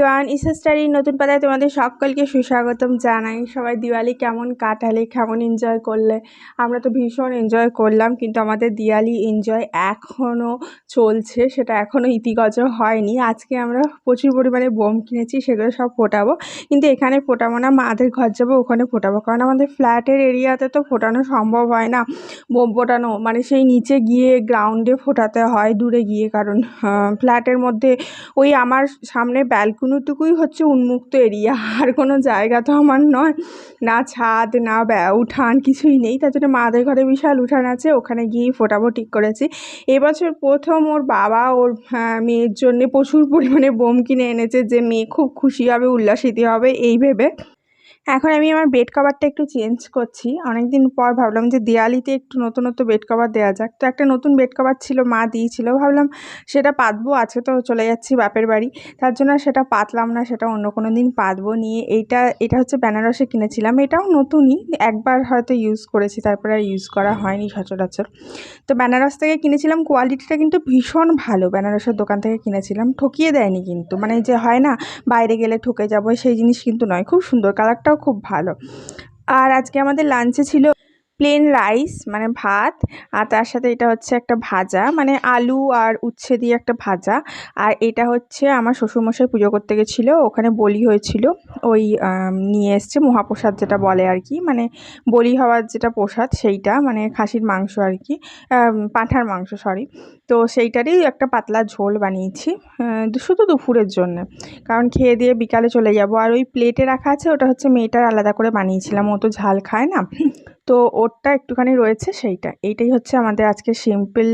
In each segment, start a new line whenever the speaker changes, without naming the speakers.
Everyone, ইসা স্টাডির নতুন পাতায় তোমাদের সকলকে সুস্বাগতম জানাই। সবাই দিওয়ালি কেমন কাটালে, কেমন এনজয় করলে? আমরা তো ভীষণ এনজয় করলাম, কিন্তু আমাদের দিওয়ালি এনজয় এখনও চলছে, সেটা এখনও ইতিগজ হয়নি। আজকে আমরা প্রচুর পরিমাণে বোম কিনেছি, সেগুলো সব ফোটাবো, কিন্তু এখানে ফোটাবো না, মাদের ঘর যাবো, ওখানে ফোটাবো। কারণ আমাদের ফ্ল্যাটের এরিয়াতে তো ফোটানো সম্ভব হয় না বোম ফোটানো, মানে সেই নিচে গিয়ে গ্রাউন্ডে ফোটাতে হয় দূরে গিয়ে। কারণ ফ্ল্যাটের মধ্যে ওই আমার সামনে ব্যালকনিটুকুই হচ্ছে উন্মুক্ত এরিয়া, আর কোনো জায়গা তো আমার নয়, না ছাদ না উঠান, কিছুই নেই। তার জন্য মাদের ঘরে বিশাল উঠান আছে, ওখানে গিয়েই ফোটাবো ঠিক করেছি। এবছর প্রথম ওর বাবা ওর মেয়ের জন্যে প্রচুর পরিমাণে বোম কিনে এনেছে, যে মেয়ে খুব খুশি হবে, উল্লাসিত হবে এই ভেবে। এখন আমি আমার বেড কভারটা একটু চেঞ্জ করছি। অনেকদিন পর ভাবলাম যে দিওয়ালিতে একটু নতুনত্ব বেড কভার দেওয়া যাক। তো একটা নতুন বেড কভার ছিল, মা দিয়েছিল, ভাবলাম সেটা পাতবো। আজকে তো চলে যাচ্ছি বাপের বাড়ি, তার জন্য সেটা পাতলাম না, সেটা অন্য কোনো দিন পাতবো। নিয়ে এটা হচ্ছে বেনারসে কিনেছিলাম, এটাও নতুনই, একবার হয়তো ইউজ করেছি, তারপরে আর ইউজ করা হয়নি সচরাচর। তো বেনারস থেকে কিনেছিলাম, কোয়ালিটিটা কিন্তু ভীষণ ভালো। বেনারসের দোকান থেকে কিনেছিলাম, ঠকিয়ে দেয়নি কিন্তু, মানে যে হয় না বাইরে গেলে ঠকে যাবো, সেই জিনিস কিন্তু নয়। খুব সুন্দর, কালারটাও খুব ভালো। আর আজকে আমাদের লাঞ্চে ছিল প্লেন রাইস, মানে ভাত, আর তার সাথে এটা হচ্ছে একটা ভাজা, মানে আলু আর উচ্ছে দিয়ে একটা ভাজা। আর এটা হচ্ছে আমার শ্বশুরমশাই পুজো করতে গেছিলো, ওখানে বলি হয়েছিল, ওই নিয়ে এসছে মহাপ্রসাদ যেটা বলে আর কি, মানে বলি হওয়ার যেটা প্রসাদ সেইটা, মানে খাসির মাংস আর কি, পাঁঠার মাংস সরি। তো সেইটারই একটা পাতলা ঝোল বানিয়েছি, শুধু দুপুরের জন্য, কারণ খেয়ে দিয়ে বিকালে চলে যাব। আর ওই প্লেটে রাখা আছে, ওটা হচ্ছে মেয়েটার আলাদা করে বানিয়েছিলাম, ও তো ঝাল খায় না, তো ওরটা একটুখানি রয়েছে সেইটা। এইটাই হচ্ছে আমাদের আজকে সিম্পল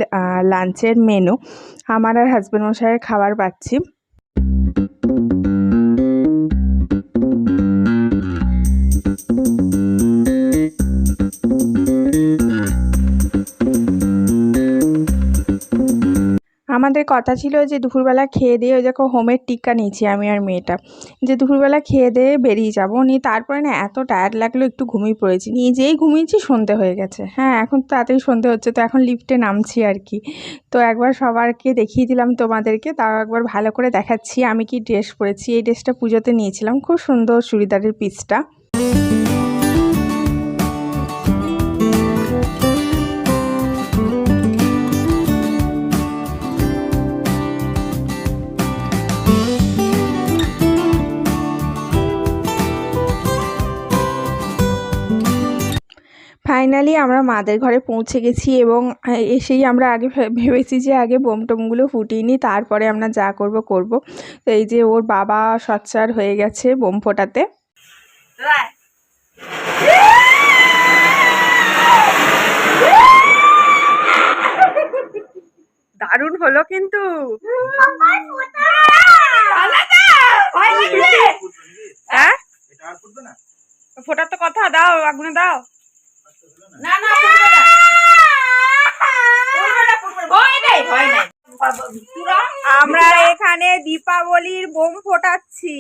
লাঞ্চের মেনু। আমার আর হাজব্যান্ড মশাইয়ের খাবার পাচ্ছি। আমাদের কথা ছিল যে দুপুরবেলা খেয়ে দিয়ে, ওই দেখো হোমের টিক্কা নিয়েছি আমি আর মেয়েটা, যে দুপুরবেলা খেয়ে দিয়ে বেরিয়ে যাবো। নিয়ে তারপরে না এত টায়ার্ড লাগলো, একটু ঘুমিয়ে পড়েছি। নিয়ে যেই ঘুমিয়েছি সন্ধে হয়ে গেছে। হ্যাঁ, এখন তাড়াতাড়ি সন্ধে হচ্ছে, তো এখন লিফটে নামছি আর কি। তো একবার সবারকে দেখিয়ে দিলাম তোমাদেরকে, তাও একবার ভালো করে দেখাচ্ছি আমি কি ড্রেস পরেছি। এই ড্রেসটা পুজোতে নিয়েছিলাম, খুব সুন্দর চুড়িদারের পিসটা। ফাইনালি আমরা মাদের ঘরে পৌঁছে গেছি, এবং এসেই আমরা আগে ভেবেছি যে আগে বোম টোমগুলো ফুটিয়ে নিই, তারপরে আমরা যা করব করব। তো এই যে ওর বাবা সোচ্চার হয়ে গেছে বোম ফোটাতে। দারুণ হলো কিন্তু। হ্যাঁ, ফোটার তো কথা, দাও আগুনে দাও। না না, আমরা এখানে দীপাবলির বোম ফোটাচ্ছি।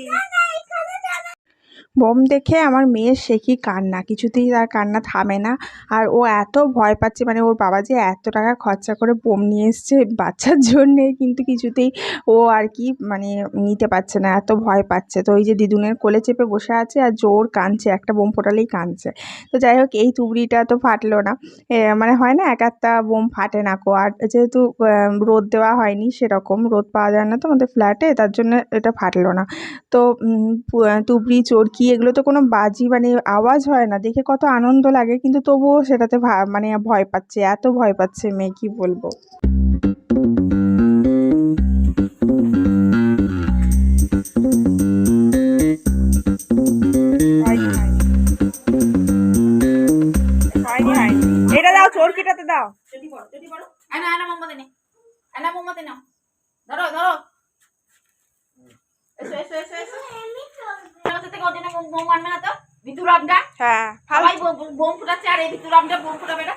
বোম দেখে আমার মেয়ের সে কি কান্না, কিছুতেই তার কান্না থামে না। আর ও এত ভয় পাচ্ছে, মানে ওর বাবা যে এত টাকা খরচা করে বোম নিয়ে এসছে বাচ্চার জন্যে, কিন্তু কিছুতেই ও আর কি মানে নিতে পারছে না, এত ভয় পাচ্ছে। তো ওই যে দিদুনের কোলে চেপে বসে আছে আর জোর কাঁদছে, একটা বোম ফোটালেই কাঁদছে। তো যাই হোক, এই তুবড়িটা তো ফাটলো না, মানে হয় না এক একটা বোম ফাটে না কো। আর যেহেতু রোদ দেওয়া হয়নি, সেরকম রোদ পাওয়া যায় না তো আমাদের ফ্ল্যাটে, তার জন্য এটা ফাটলো না। তো তুবড়ি চরকি এগুলো তো কোনো বাজি, মানে আওয়াজ হয় না, দেখে কত আনন্দ লাগে, কিন্তু তবুও সেটাতে মানে ভয় পাচ্ছে, এত ভয় পাচ্ছে মেয়ে, কি বলবো। এটা দাও, চরকিটাতে দাও। ধরো ধরো, বোম ফুটাচ্ছে, আর এই ভিতর আমটা বোম ফুটাবে না।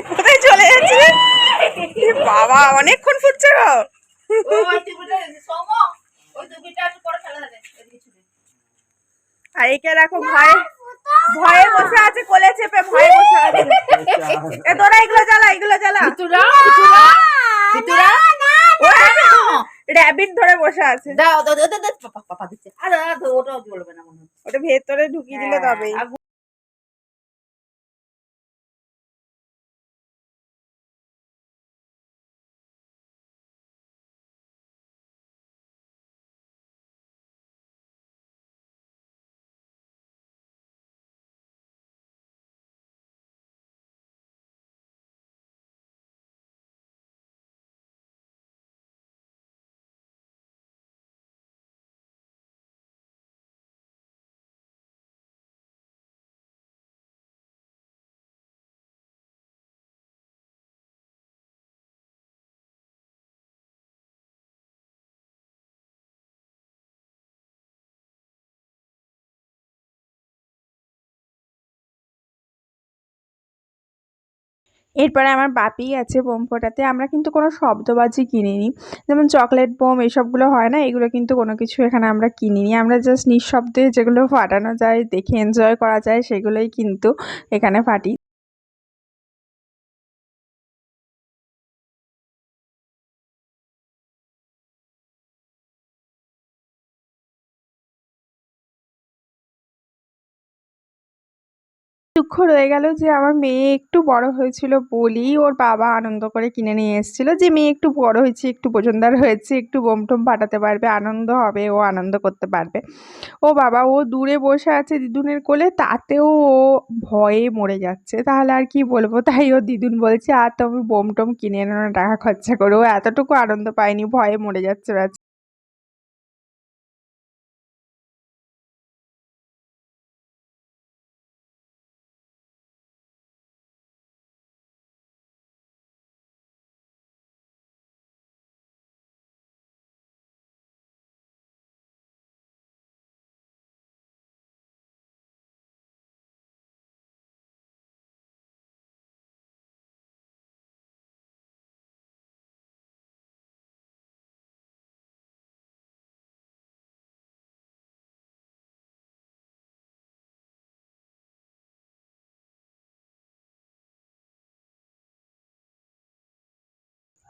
কোথায় চলে যাচ্ছে বাবা, অনেকক্ষণ ফুটছে গো। আর মেয়েকে দেখো ভয়ে ভয়ে বসে আছে, কোলে চেপে ভয়ে বসে আছে। তোরা এগুলো জ্বালা, এগুলো জ্বালা। র্যাবিট ধরে বসে আছে, ওটা ভেতরে ঢুকিয়ে দিলে তবেই। এরপরে আমার বাপি আছে বোম ফোটাতে। আমরা কিন্তু কোনো শব্দবাজি কিনিনি, যেমন চকলেট বোম এসবগুলো হয় না, এগুলো কিন্তু কোনো কিছু এখানে আমরা কিনিনি। আমরা জাস্ট নিঃশব্দে যেগুলো ফাটানো যায়, দেখে এনজয় করা যায়, সেগুলোই কিন্তু এখানে ফাটি। দুঃখ রয়ে গেল যে আমার মেয়ে একটু বড় হয়েছিল বলেই ওর বাবা আনন্দ করে কিনে নিয়ে এসেছিল, যে মেয়ে একটু বড় হয়েছে, একটু বোঝনদার হয়েছে, একটু বোম টোম ফাটাতে পারবে, আনন্দ হবে, ও আনন্দ করতে পারবে। ও বাবা, ও দূরে বসে আছে দিদুনের কোলে, তাতেও ও ভয়ে মরে যাচ্ছে। তাহলে আর কি বলবো, তাই ও দিদুন বলছে আর তুমি বোম টোম কিনে এনো না, টাকা খরচা করো। ও এতটুকু আনন্দ পায়নি, ভয়ে মরে যাচ্ছে ব্যাস।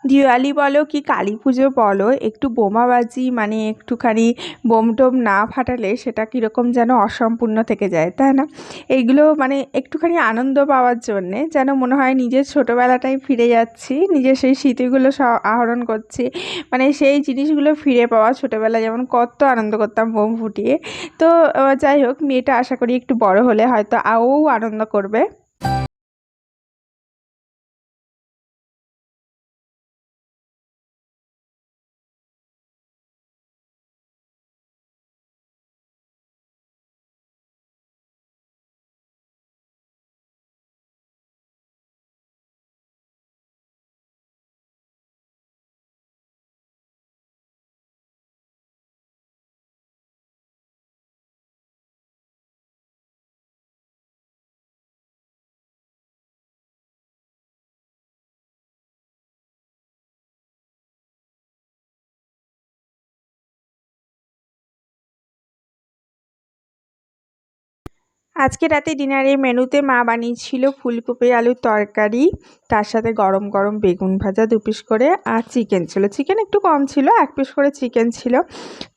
দিওয়ালি বলো কি কালী পুজো বলো, একটু বোমাবাজি মানে একটুখানি বোম টোম না ফাটালে সেটা কীরকম যেন অসম্পূর্ণ থেকে যায়, তাই না? এইগুলো মানে একটুখানি আনন্দ পাওয়ার জন্যে যেন মনে হয় নিজের ছোটোবেলাটাই ফিরে যাচ্ছি, নিজের সেই স্মৃতিগুলো আহরণ করছি, মানে সেই জিনিসগুলো ফিরে পাওয়া। ছোটোবেলায় যেমন কত আনন্দ করতাম বোম ফুটিয়ে। তো যাই হোক, মেয়েটা আশা করি একটু বড় হলে হয়তো আরও আনন্দ করবে। আজকে রাতে ডিনারের মেনুতে মা বানিয়েছিল ফুলকপি আলুর তরকারি, তার সাথে গরম গরম বেগুন ভাজা 2 পিস করে, আর চিকেন ছিল। চিকেন একটু কম ছিল, 1 পিস করে চিকেন ছিল।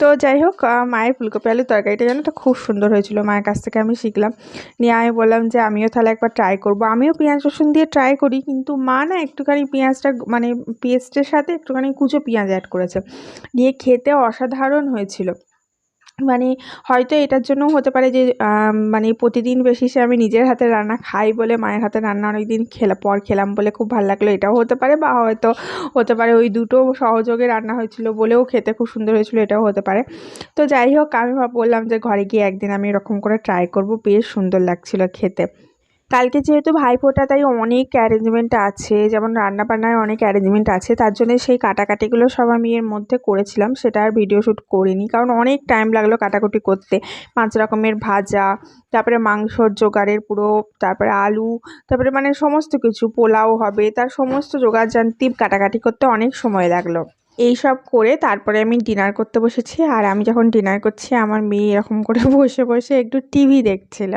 তো যাই হোক, মায়ের ফুলকপি আলুর তরকারিটা জানো তো খুব সুন্দর হয়েছিল, মায়ের কাছ থেকে আমি শিখলাম। নিয়ে আমি বললাম যে আমিও তাহলে একবার ট্রাই করব। আমিও পেঁয়াজ রসুন দিয়ে ট্রাই করি, কিন্তু মা না একটুখানি পেঁয়াজটা মানে পেস্টের সাথে একটুখানি কুচো পেঁয়াজ অ্যাড করেছে, নিয়ে খেতে অসাধারণ হয়েছিল। মানে হয়তো এটার জন্যও হতে পারে যে মানে প্রতিদিন বেসিসে আমি নিজের হাতের রান্না খাই বলে, মায়ের হাতের রান্না অনেকদিন পর খেলাম বলে খুব ভালো লাগলো, এটাও হতে পারে। বা হয়তো হতে পারে ওই দুটো সহযোগে রান্না হয়েছিল বলেও খেতে খুব সুন্দর হয়েছিল, এটাও হতে পারে। তো যাই হোক, আমি বললাম যে ঘরে গিয়ে একদিন আমি এরকম করে ট্রাই করব, বেশ সুন্দর লাগছিল খেতে। কালকে যেহেতু ভাইফোঁটা, তাই অনেক অ্যারেঞ্জমেন্ট আছে, যেমন রান্নাবান্নায় অনেক অ্যারেঞ্জমেন্ট আছে, তার জন্য সেই কাটাকাটিগুলো সব আমি এর মধ্যে করেছিলাম। সেটা আর ভিডিও শ্যুট করিনি, কারণ অনেক টাইম লাগলো কাটাকুটি করতে। 5 রকমের ভাজা, তারপরে মাংসর জোগাড়ের পুরো, তারপরে আলু, তারপরে মানে সমস্ত কিছু, পোলাও হবে, তার সমস্ত জোগাড় জান্তি কাটাকাটি করতে অনেক সময় লাগলো। এইসব করে তারপরে আমি ডিনার করতে বসেছি। আর আমি যখন ডিনার করছি আমার মেয়ে এরকম করে বসে বসে একটু টিভি দেখছিল।